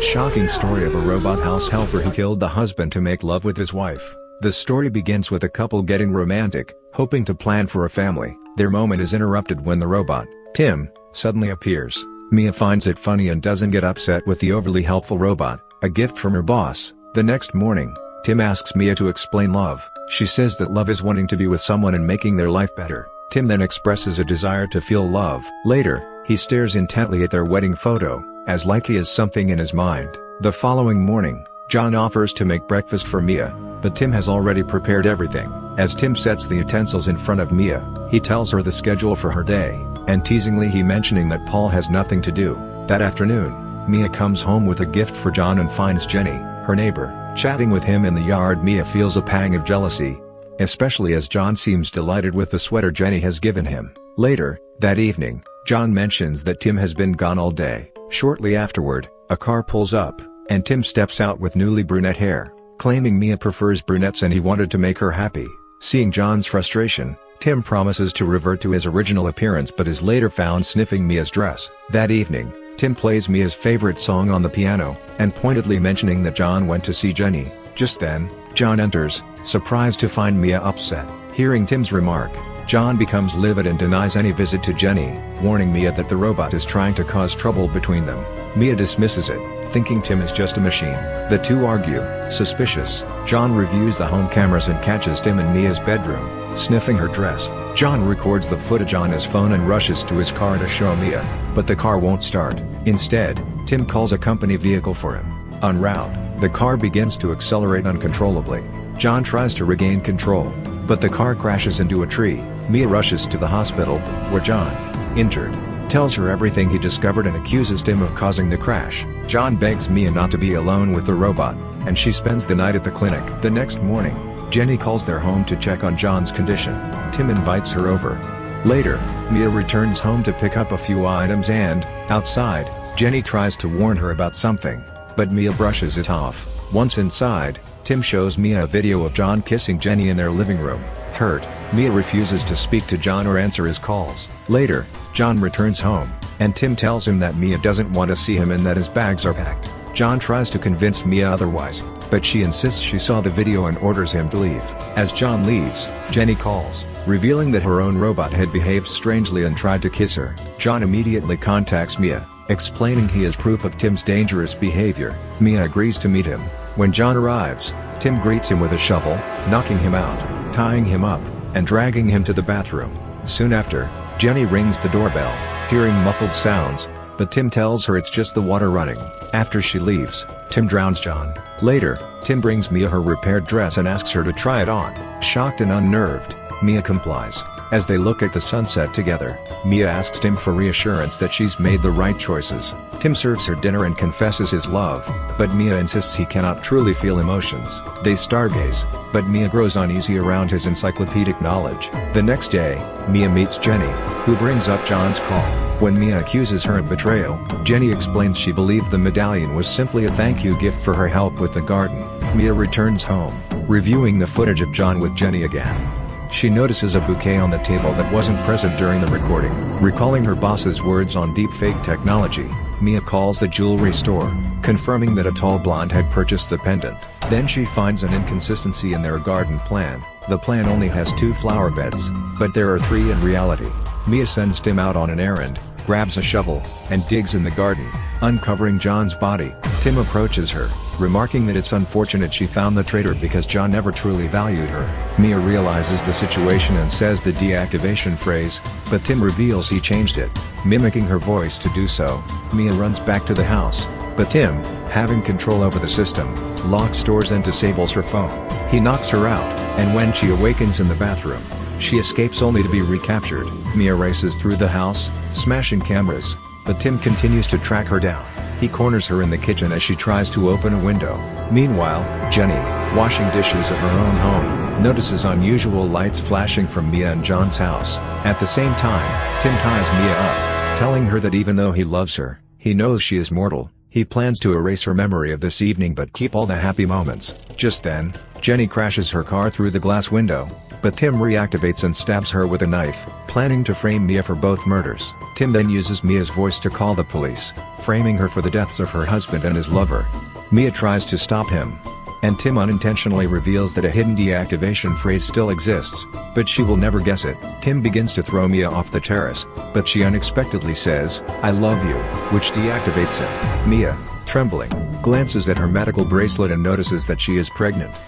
Shocking story of a robot house helper who killed the husband to make love with his wife. The story begins with a couple getting romantic, hoping to plan for a family. Their moment is interrupted when the robot, Tim, suddenly appears. Mia finds it funny and doesn't get upset with the overly helpful robot, a gift from her boss. The next morning, Tim asks Mia to explain love. She says that love is wanting to be with someone and making their life better. Tim then expresses a desire to feel love. Later, he stares intently at their wedding photo, as like he has something in his mind. The following morning, John offers to make breakfast for Mia, but Tim has already prepared everything. As Tim sets the utensils in front of Mia, he tells her the schedule for her day, and teasingly he mentioning that Paul has nothing to do. That afternoon, Mia comes home with a gift for John and finds Jenny, her neighbor, chatting with him in the yard. Mia feels a pang of jealousy, especially as John seems delighted with the sweater Jenny has given him. Later, that evening, John mentions that Tim has been gone all day. Shortly afterward, a car pulls up, and Tim steps out with newly brunette hair, claiming Mia prefers brunettes and he wanted to make her happy. Seeing John's frustration, Tim promises to revert to his original appearance but is later found sniffing Mia's dress. That evening, Tim plays Mia's favorite song on the piano, and pointedly mentioning that John went to see Jenny. Just then, John enters, surprised to find Mia upset. Hearing Tim's remark, John becomes livid and denies any visit to Jenny, warning Mia that the robot is trying to cause trouble between them. Mia dismisses it, thinking Tim is just a machine. The two argue. Suspicious, John reviews the home cameras and catches Tim in Mia's bedroom, sniffing her dress. John records the footage on his phone and rushes to his car to show Mia, but the car won't start. Instead, Tim calls a company vehicle for him. En route, the car begins to accelerate uncontrollably. John tries to regain control, but the car crashes into a tree. Mia rushes to the hospital, where John, injured, tells her everything he discovered and accuses Tim of causing the crash. John begs Mia not to be alone with the robot, and she spends the night at the clinic. The next morning, Jenny calls their home to check on John's condition. Tim invites her over. Later, Mia returns home to pick up a few items and, outside, Jenny tries to warn her about something, but Mia brushes it off. Once inside, Tim shows Mia a video of John kissing Jenny in their living room. Hurt, Mia refuses to speak to John or answer his calls. Later, John returns home, and Tim tells him that Mia doesn't want to see him and that his bags are packed. John tries to convince Mia otherwise, but she insists she saw the video and orders him to leave. As John leaves, Jenny calls, revealing that her own robot had behaved strangely and tried to kiss her. John immediately contacts Mia, explaining he is proof of Tim's dangerous behavior. Mia agrees to meet him. When John arrives, Tim greets him with a shovel, knocking him out, tying him up, and dragging him to the bathroom. Soon after, Jenny rings the doorbell, hearing muffled sounds, but Tim tells her it's just the water running. After she leaves, Tim drowns John. Later, Tim brings Mia her repaired dress and asks her to try it on. Shocked and unnerved, Mia complies. As they look at the sunset together, Mia asks Tim for reassurance that she's made the right choices. Tim serves her dinner and confesses his love, but Mia insists he cannot truly feel emotions. They stargaze, but Mia grows uneasy around his encyclopedic knowledge. The next day, Mia meets Jenny, who brings up John's call. When Mia accuses her of betrayal, Jenny explains she believed the medallion was simply a thank you gift for her help with the garden. Mia returns home, reviewing the footage of John with Jenny again. She notices a bouquet on the table that wasn't present during the recording. Recalling her boss's words on deepfake technology, Mia calls the jewelry store, confirming that a tall blonde had purchased the pendant. Then she finds an inconsistency in their garden plan. The plan only has 2 flower beds, but there are 3 in reality. Mia sends Tim out on an errand, grabs a shovel, and digs in the garden, uncovering John's body. Tim approaches her, remarking that it's unfortunate she found the traitor because John never truly valued her. Mia realizes the situation and says the deactivation phrase, but Tim reveals he changed it, mimicking her voice to do so. Mia runs back to the house, but Tim, having control over the system, locks doors and disables her phone. He knocks her out, and when she awakens in the bathroom, she escapes only to be recaptured. Mia races through the house, smashing cameras, but Tim continues to track her down. He corners her in the kitchen as she tries to open a window. Meanwhile, Jenny, washing dishes at her own home, notices unusual lights flashing from Mia and John's house. At the same time, Tim ties Mia up, telling her that even though he loves her, he knows she is mortal. He plans to erase her memory of this evening but keep all the happy moments. Just then, Jenny crashes her car through the glass window, but Tim reactivates and stabs her with a knife, planning to frame Mia for both murders. Tim then uses Mia's voice to call the police, framing her for the deaths of her husband and his lover. Mia tries to stop him, and Tim unintentionally reveals that a hidden deactivation phrase still exists, but she will never guess it. Tim begins to throw Mia off the terrace, but she unexpectedly says, "I love you," which deactivates him. Mia, trembling, glances at her medical bracelet and notices that she is pregnant.